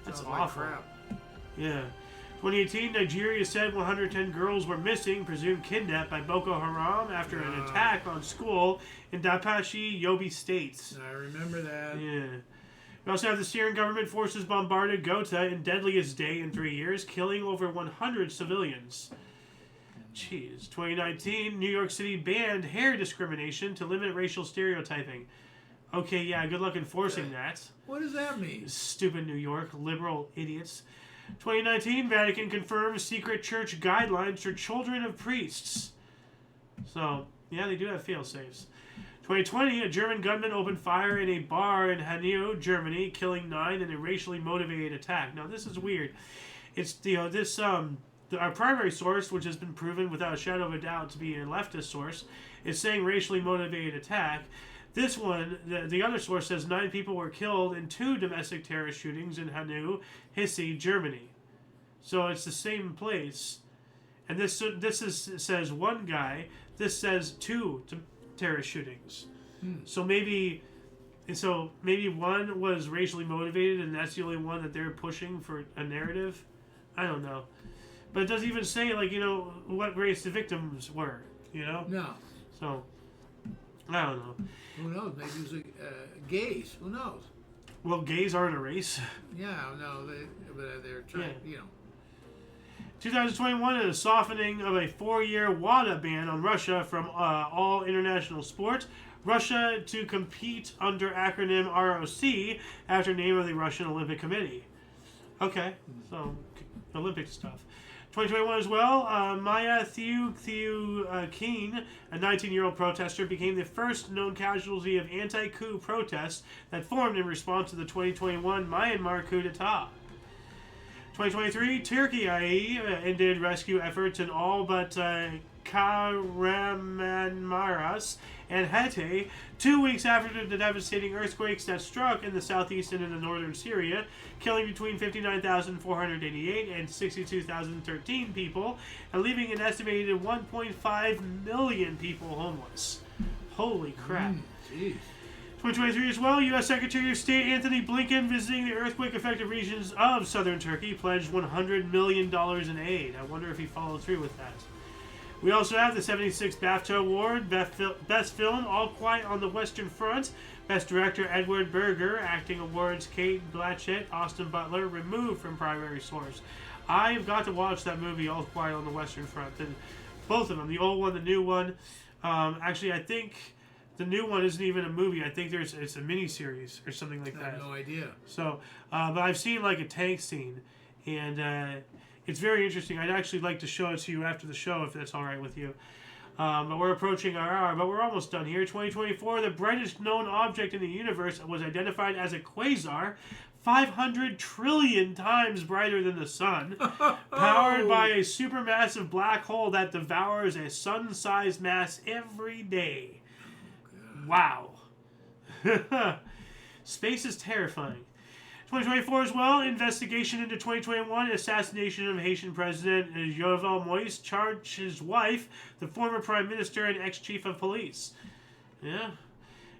That's awful. Like crap. Yeah. 2018, Nigeria said 110 girls were missing, presumed kidnapped by Boko Haram after an attack on school in Dapashi, Yobe states. I remember that. Yeah. We also have the Syrian government forces bombarded Ghouta in deadliest day in 3 years, killing over 100 civilians. Jeez. 2019, New York City banned hair discrimination to limit racial stereotyping. Okay, yeah, good luck enforcing that. What does that mean? Stupid New York, liberal idiots. 2019, Vatican confirms secret church guidelines for children of priests. So, yeah, they do have fail-safes. 2020, a German gunman opened fire in a bar in Hanau, Germany, killing 9 in a racially motivated attack. Now, this is weird. It's, our primary source, which has been proven without a shadow of a doubt to be a leftist source, is saying racially motivated attack. This one, the other source says 9 people were killed in 2 domestic terrorist shootings in Hanau, Hesse, Germany. So it's the same place. And this says 1 guy. This says 2 terrorist shootings. So maybe so maybe one was racially motivated, and that's the only one that they're pushing for a narrative. I don't know, but it doesn't even say what race the victims were. No. So I don't know. Who knows? Maybe it was gays. Who knows? Well, gays aren't a race. Yeah, no, they're trying. 2021 is a softening of a 4-year WADA ban on Russia from all international sports. Russia to compete under acronym ROC after name of the Russian Olympic Committee. Okay, so Olympic stuff. 2021 as well, Maya Thieu Keen, a 19-year-old protester, became the first known casualty of anti-coup protests that formed in response to the 2021 Myanmar coup d'etat. 2023, Turkey ended rescue efforts in all but Kahramanmaraş and Hatay 2 weeks after the devastating earthquakes that struck in the southeast and in the northern Syria, killing between 59,488 and 62,013 people, and leaving an estimated 1.5 million people homeless. Holy crap. Jeez. 2023 as well, U.S. Secretary of State Anthony Blinken, visiting the earthquake-affected regions of southern Turkey, pledged $100 million in aid. I wonder if he followed through with that. We also have the 76th BAFTA Award, Best Film, All Quiet on the Western Front. Best Director, Edward Berger. Acting Awards, Kate Blanchett, Austin Butler, removed from primary source. I've got to watch that movie, All Quiet on the Western Front. And both of them, the old one, the new one. Actually, I think the new one isn't even a movie. I think it's a mini-series or something like that. I have no idea. So, but I've seen like a tank scene, and it's very interesting. I'd actually like to show it to you after the show if that's all right with you. But we're approaching our hour, but we're almost done here. 2024, the brightest known object in the universe was identified as a quasar, 500 trillion times brighter than the sun, powered by a supermassive black hole that devours a sun-sized mass every day. Wow. Space is terrifying. 2024 as well, investigation into 2021 assassination of Haitian President Jovenel Moïse charged his wife, the former Prime Minister and ex-Chief of Police. Yeah.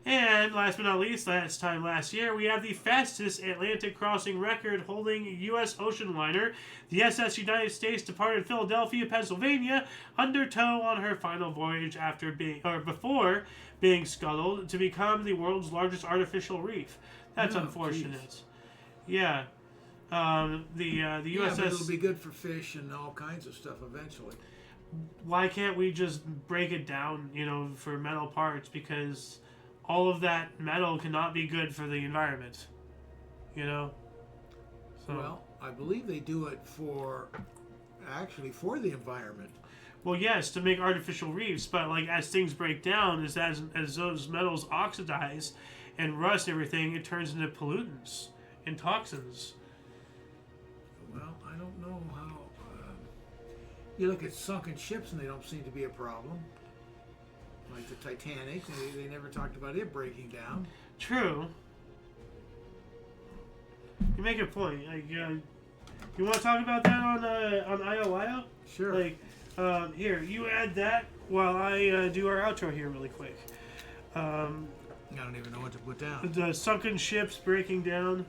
And last but not least, last year, we have the fastest Atlantic crossing record holding U.S. ocean liner. The SS United States departed Philadelphia, Pennsylvania, under tow on her final voyage before being scuttled to become the world's largest artificial reef. That's unfortunate. Geez. Yeah. The USS... Yeah, but it'll be good for fish and all kinds of stuff eventually. Why can't we just break it down, for metal parts? Because all of that metal cannot be good for the environment. So. Well, I believe they do it for the environment. Well, yes, to make artificial reefs, but as things break down, as those metals oxidize and rust and everything, it turns into pollutants and toxins. Well, I don't know how. You look at sunken ships and they don't seem to be a problem. Like the Titanic, they never talked about it breaking down. True. You make a point. You want to talk about that on IOYO? Sure. Here, you add that while I do our outro here really quick. I don't even know what to put down. The sunken ships breaking down.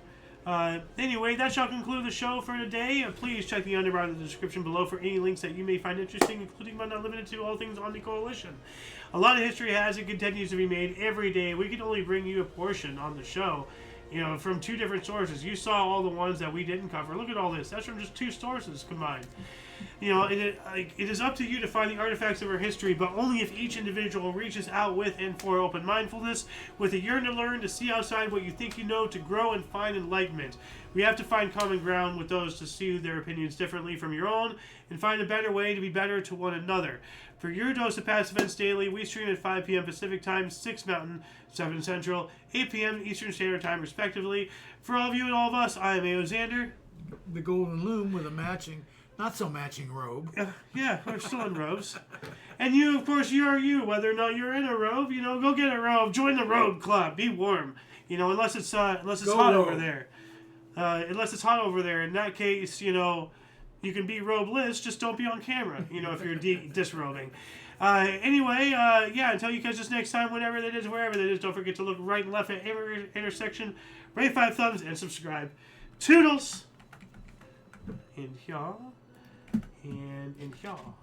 Anyway, that shall conclude the show for today. Please check the underbar in the description below for any links that you may find interesting, including but not limited to all things on the Coalition. A lot of history has and continues to be made every day. We can only bring you a portion on the show, from 2 different sources. You saw all the ones that we didn't cover. Look at all this. That's from just 2 sources combined. It is up to you to find the artifacts of our history, but only if each individual reaches out with and for open mindfulness, with a yearn to learn, to see outside what you think you know, to grow and find enlightenment. We have to find common ground with those to see their opinions differently from your own, and find a better way to be better to one another. For your dose of past events daily, we stream at 5 p.m. Pacific Time, 6 Mountain, 7 Central, 8 p.m. Eastern Standard Time, respectively. For all of you and all of us, I am A.O. Xander. The Golden Loom with a not so matching robe. Yeah, we're still in robes. And you, of course, you are you. Whether or not you're in a robe, go get a robe. Join the robe club. Be warm. Unless it's hot over there. Unless it's hot over there. In that case, You can be robeless, just don't be on camera, you know, if you're disrobing. Anyway, yeah, until you catch us next time, whenever that is, wherever that is, don't forget to look right and left at every intersection, rate 5 thumbs, and subscribe. Toodles! And y'all. And y'all.